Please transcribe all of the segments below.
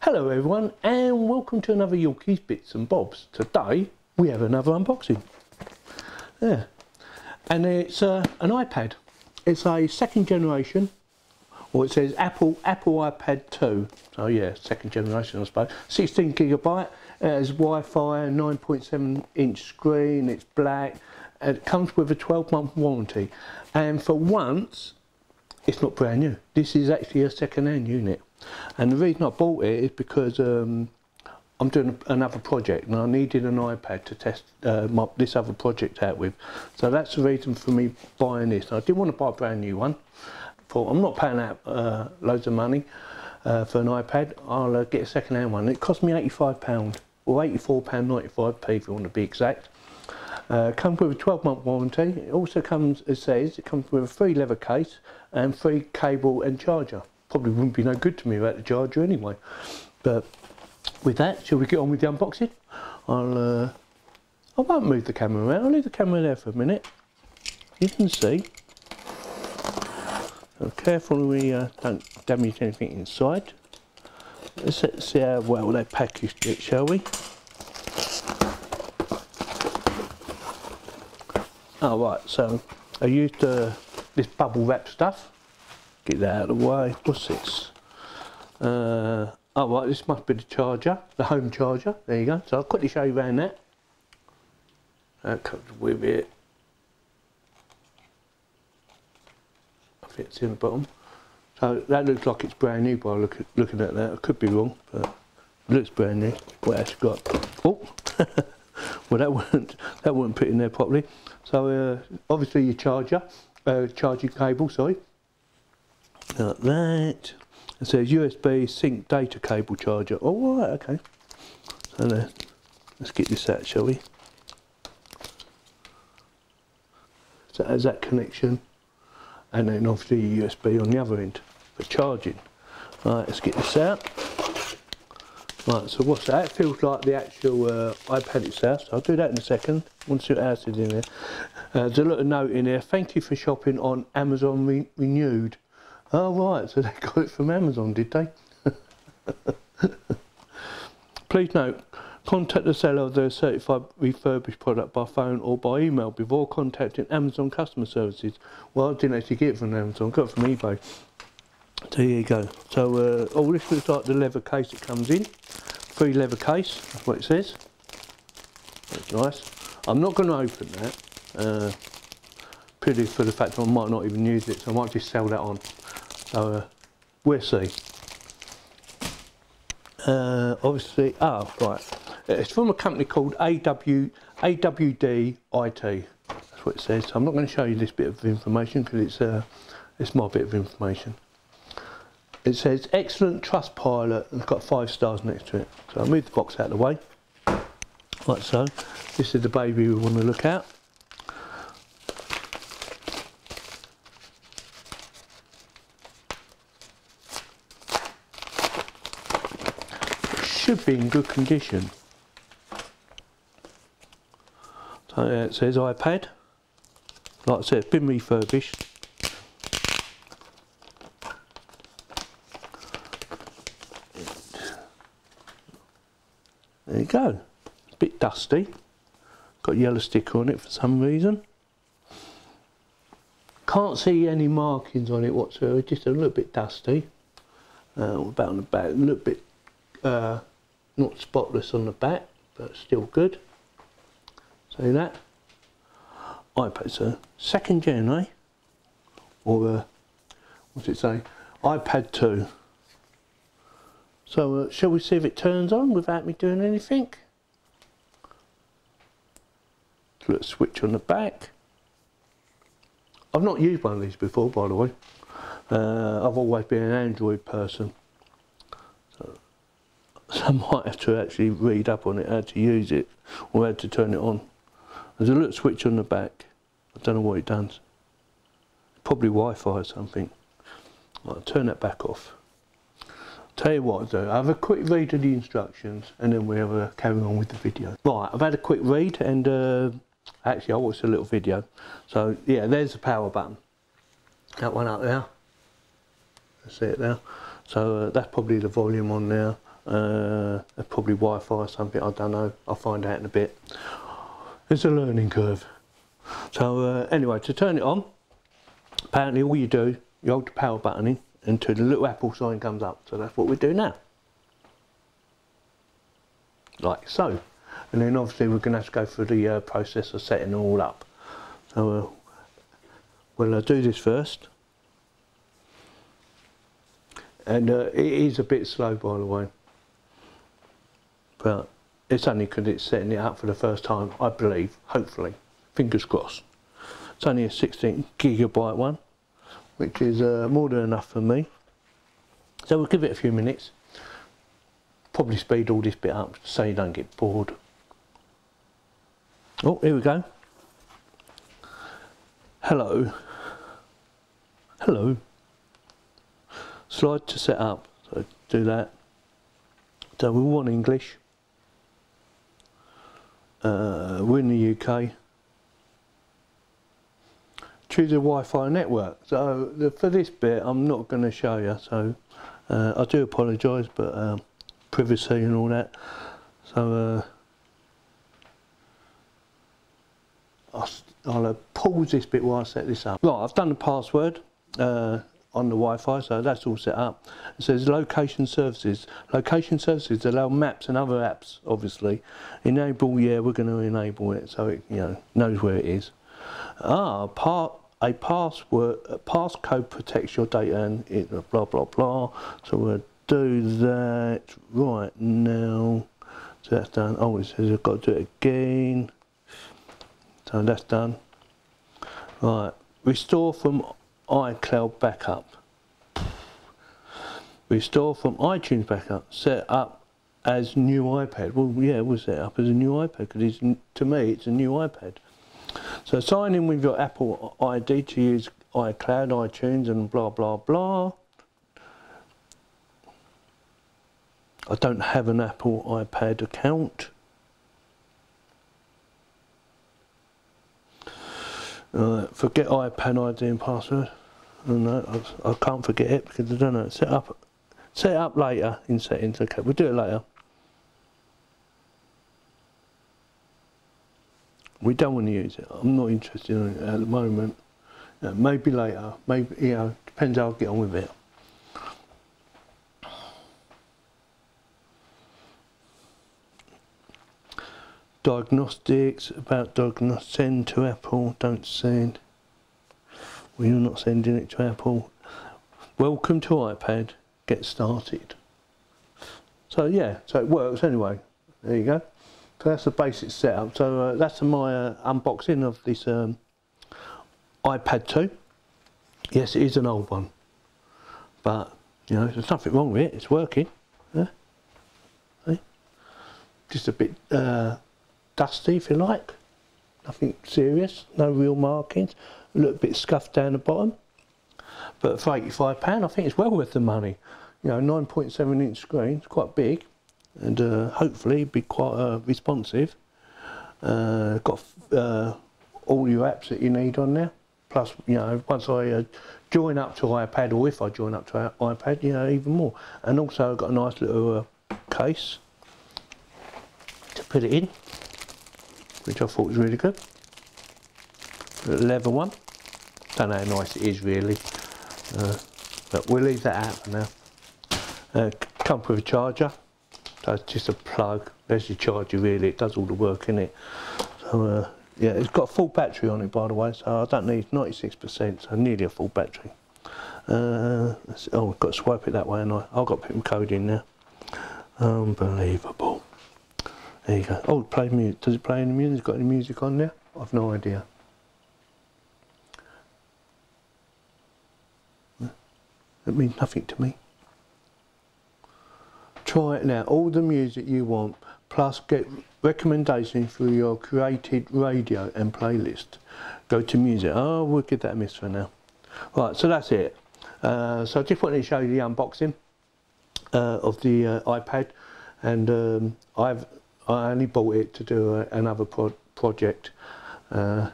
Hello everyone and welcome to another Yorkies Bits and Bobs. Today we have another unboxing. Yeah, and it's an iPad. It's a second generation, or it says Apple iPad2. So yeah, second generation I suppose. 16 gigabyte, it has Wi-Fi, 9.7 inch screen, it's black, and it comes with a 12-month warranty. And for once, it's not brand new. This is actually a second-hand unit. And the reason I bought it is because I'm doing another project and I needed an iPad to test this other project out with. So that's the reason for me buying this. I didn't want to buy a brand new one. Thought I'm not paying out loads of money for an iPad. I'll get a second-hand one. It cost me £85 or £84.95p if you want to be exact. Comes with a 12-month warranty. It also comes, it says, it comes with a free leather case and free cable and charger. Probably wouldn't be no good to me without the charger anyway. But with that, shall we get on with the unboxing? I won't move the camera around. I'll leave the camera there for a minute. You can see. So careful we don't damage anything inside. Let's see how well they packaged it, shall we? Oh right, so I used this bubble wrap stuff. Get that out of the way. What's this? Oh right, this must be the charger, the home charger. There you go. So I'll quickly show you around that. That comes with it. I think it's in the bottom. So that looks like it's brand new by looking at that. I could be wrong, but it looks brand new. What else you got? Oh, well that wouldn't fit in there properly. So obviously your charger, charging cable. Sorry. Like that. It says USB sync data cable charger. Oh right, okay. So let's get this out, shall we? So it has that connection, and then obviously USB on the other end for charging. Right, let's get this out. Right, so what's that? It feels like the actual iPad itself. So I'll do that in a second. I want to see what else is in there. There's a little note in there. Thank you for shopping on Amazon Renewed. Oh right, so they got it from Amazon, did they? Please note, contact the seller of the certified refurbished product by phone or by email before contacting Amazon customer services. Well, I didn't actually get it from Amazon, I got it from eBay. So here you go. So oh, this looks like the leather case it comes in. Free leather case, that's what it says. That's nice. I'm not going to open that. Purely for the fact that I might not even use it, so I might just sell that on. So we'll see. Obviously, oh right, it's from a company called AWD IT. That's what it says. So I'm not going to show you this bit of information because it's my bit of information. It says excellent trust pilot and it's got 5 stars next to it. So I'll move the box out of the way. Like so. This is the baby we want to look at. Should be in good condition. So it says iPad. Like I said, it's been refurbished. There you go. It's a bit dusty. Got a yellow sticker on it for some reason. Can't see any markings on it whatsoever. Just a little bit dusty. About on the back, a little bit. Not spotless on the back, but still good. See that? iPad, so second gen, eh? Or what's it say? iPad2. So shall we see if it turns on without me doing anything? Little switch on the back. I've not used one of these before, by the way. I've always been an Android person. So I might have to actually read up on it, how to use it, or how to turn it on. There's a little switch on the back. I don't know what it does. Probably Wi-Fi or something. I'll turn that back off. Tell you what I'll do, I'll have a quick read of the instructions and then we'll carry on with the video. Right, I've had a quick read and actually I watched a little video. So yeah, there's the power button. That one up there. See it there. So that's probably the volume on there. Probably Wi-Fi or something, I don't know, I'll find out in a bit. It's a learning curve. So anyway, to turn it on, apparently all you do, you hold the power button in until the little Apple sign comes up. So that's what we do now. Like so. And then obviously we're going to have to go through the process of setting it all up. So we'll do this first. And it is a bit slow, by the way. But it's only because it's setting it up for the first time, I believe, hopefully. Fingers crossed. It's only a 16GB one, which is more than enough for me. So we'll give it a few minutes. Probably speed all this bit up so you don't get bored. Oh, here we go. Hello. Hello. Slide to set up. So do that. So we want English. We're in the UK. Choose a Wi-Fi network. So for this bit I'm not going to show you, so I do apologise, but privacy and all that. So I'll pause this bit while I set this up. Right, I've done the password on the Wi-Fi, so that's all set up. It says location services. Location services allow maps and other apps, obviously. Enable, yeah, we're going to enable it so it, you know, knows where it is. A passcode protects your data and it blah blah blah. So we'll do that right now. So that's done. Oh, it says I've got to do it again. So that's done. Right, restore from iCloud backup. Restore from iTunes backup. Set up as new iPad. Well, yeah, we'll set it up as a new iPad because to me it's a new iPad. So sign in with your Apple ID to use iCloud, iTunes and blah blah blah. I don't have an Apple iPad account. Forget iPad ID and password. Oh, no, I can't forget it because I don't know. Set it up later in settings. Okay, we'll do it later. We don't want to use it. I'm not interested in it at the moment. Maybe later. Maybe, you know, depends how I get on with it. Diagnostics, about diagnostics, send to Apple, don't send. Well, you're not sending it to Apple. Welcome to iPad, get started. So yeah, so it works anyway. There you go. So that's the basic setup. So that's my unboxing of this IPAD2. Yes, it is an old one. But, you know, there's nothing wrong with it, it's working. Yeah? See? Just a bit dusty, if you like. Nothing serious, no real markings. A little bit scuffed down the bottom. But for £85, I think it's well worth the money. You know, 9.7 inch screen, it's quite big. And hopefully be quite responsive. Got all your apps that you need on there. Plus, you know, once I join up to iPad, or if I join up to iPad, you know, even more. And also I've got a nice little case to put it in, which I thought was really good. A leather one. Don't know how nice it is really, but we'll leave that out for now. Comes with a charger. So it's just a plug, there's your charger really, it does all the work in it. So yeah, it's got a full battery on it by the way, so I don't need 96%, so nearly a full battery. Oh, I've got to swipe it that way and I've got to put my code in now. Unbelievable. There you go. Oh, it plays music. Does it play any music? Got any music on there? I've no idea. That means nothing to me. Try it now, all the music you want, plus get recommendations for your created radio and playlist. Go to music. Oh, we'll give that a miss for now. Right, so that's it. So I just wanted to show you the unboxing of the iPad, and I only bought it to do another project. So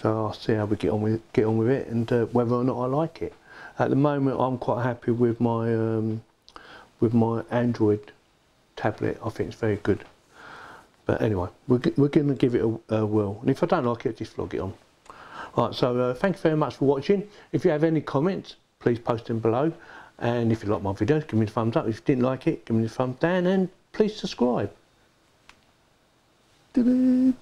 I'll see how we get on with it and whether or not I like it. At the moment, I'm quite happy with my Android tablet. I think it's very good. But anyway, we're going to give it a whirl. And if I don't like it, just flog it on. Right, so thank you very much for watching. If you have any comments, please post them below. And if you like my videos, give me a thumbs up. If you didn't like it, give me a thumbs down. And please subscribe. Ta-da!